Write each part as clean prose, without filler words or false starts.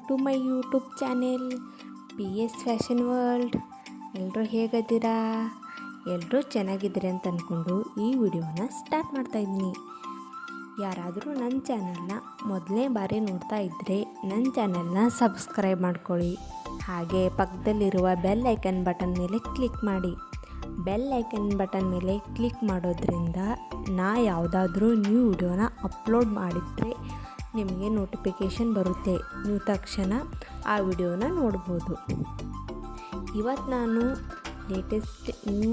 To my YouTube channel PS fashion world. ಎಲ್ಲರೂ ಹೇಗಿದ್ದೀರಾ? ಎಲ್ಲರೂ ಚೆನ್ನಾಗಿದ್ದೀರಿ ಅಂತ ಅಂದ್ಕೊಂಡು ಈ ವಿಡಿಯೋನ ಸ್ಟಾರ್ಟ್ ಮಾಡ್ತಾಯಿದ್ದೀನಿ. ಯಾರಾದರೂ ನನ್ನ ಚಾನಲ್ನ ಮೊದಲನೇ ಬಾರಿ ನೋಡ್ತಾ ಇದ್ದರೆ ನನ್ನ ಚಾನಲ್ನ ಸಬ್ಸ್ಕ್ರೈಬ್ ಮಾಡ್ಕೊಳ್ಳಿ. ಹಾಗೆ ಪಕ್ಕದಲ್ಲಿರುವ ಬೆಲ್ ಐಕನ್ ಬಟನ್ ಮೇಲೆ ಕ್ಲಿಕ್ ಮಾಡಿ. ಬೆಲ್ ಐಕನ್ ಬಟನ್ ಮೇಲೆ ಕ್ಲಿಕ್ ಮಾಡೋದ್ರಿಂದ ನಾ ಯಾವುದಾದ್ರೂ ನ್ಯೂ ವಿಡಿಯೋನ ಅಪ್ಲೋಡ್ ಮಾಡಿದರೆ ನಿಮಗೆ ನೋಟಿಫಿಕೇಷನ್ ಬರುತ್ತೆ. ನೀವು ತಕ್ಷಣ ಆ ವಿಡಿಯೋನ ನೋಡ್ಬೋದು. ಇವತ್ತು ನಾನು latest new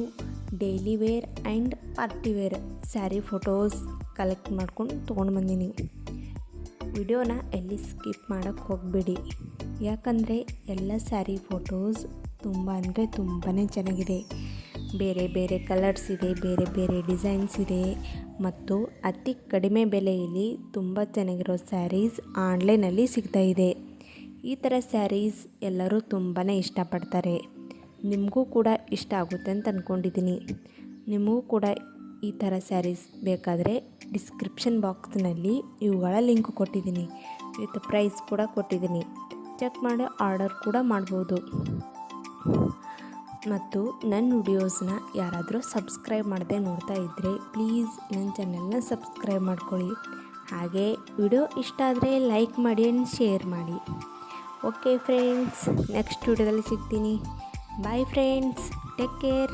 daily wear and party wear sari photos collect ಮಾಡ್ಕೊಂಡು ತೊಗೊಂಡು ಬಂದೀನಿ. ವಿಡಿಯೋನ ಎಲ್ಲಿ ಸ್ಕಿಪ್ ಮಾಡೋಕ್ಕೆ ಹೋಗಬೇಡಿ, ಯಾಕಂದರೆ ಎಲ್ಲ ಸ್ಯಾರಿ ಫೋಟೋಸ್ ತುಂಬ ಅಂದರೆ ತುಂಬಾ ಚೆನ್ನಾಗಿದೆ. ಬೇರೆ ಬೇರೆ ಕಲರ್ಸ್ ಇದೆ, ಬೇರೆ ಬೇರೆ ಡಿಸೈನ್ಸ್ ಇದೆ ಮತ್ತು ಅತಿ ಕಡಿಮೆ ಬೆಲೆಯಲ್ಲಿ ತುಂಬ ಚೆನ್ನಾಗಿರೋ ಸ್ಯಾರೀಸ್ ಆನ್ಲೈನಲ್ಲಿ ಸಿಗ್ತಾಯಿದೆ. ಈ ಥರ ಸ್ಯಾರೀಸ್ ಎಲ್ಲರೂ ತುಂಬಾ ಇಷ್ಟಪಡ್ತಾರೆ. ನಿಮಗೂ ಕೂಡ ಇಷ್ಟ ಆಗುತ್ತೆ ಅಂತ ಅಂದ್ಕೊಂಡಿದ್ದೀನಿ. ನಿಮಗೂ ಕೂಡ ಈ ಥರ ಸ್ಯಾರೀಸ್ ಬೇಕಾದರೆ ಡಿಸ್ಕ್ರಿಪ್ಷನ್ ಬಾಕ್ಸ್ನಲ್ಲಿ ಇವುಗಳ ಲಿಂಕ್ ಕೊಟ್ಟಿದ್ದೀನಿ, ವಿತ್ ಪ್ರೈಸ್ ಕೂಡ ಕೊಟ್ಟಿದ್ದೀನಿ. ಚೆಕ್ ಮಾಡಿ ಆರ್ಡರ್ ಕೂಡ ಮಾಡ್ಬೋದು. ಮತ್ತು ನನ್ನ ವಿಡಿಯೋಸ್ನ ಯಾರಾದರೂ ಸಬ್ಸ್ಕ್ರೈಬ್ ಮಾಡದೆ ನೋಡ್ತಾ ಇದ್ದರೆ ಪ್ಲೀಸ್ ನನ್ನ ಚಾನೆಲ್ನ ಸಬ್ಸ್ಕ್ರೈಬ್ ಮಾಡ್ಕೊಳ್ಳಿ. ಹಾಗೆ ವಿಡಿಯೋ ಇಷ್ಟ ಆದರೆ ಲೈಕ್ ಮಾಡಿ ಆ್ಯಂಡ್ ಶೇರ್ ಮಾಡಿ. ಓಕೆ ಫ್ರೆಂಡ್ಸ್, ನೆಕ್ಸ್ಟ್ ವಿಡಿಯೋದಲ್ಲಿ ಸಿಗ್ತೀನಿ. Bye friends, take care.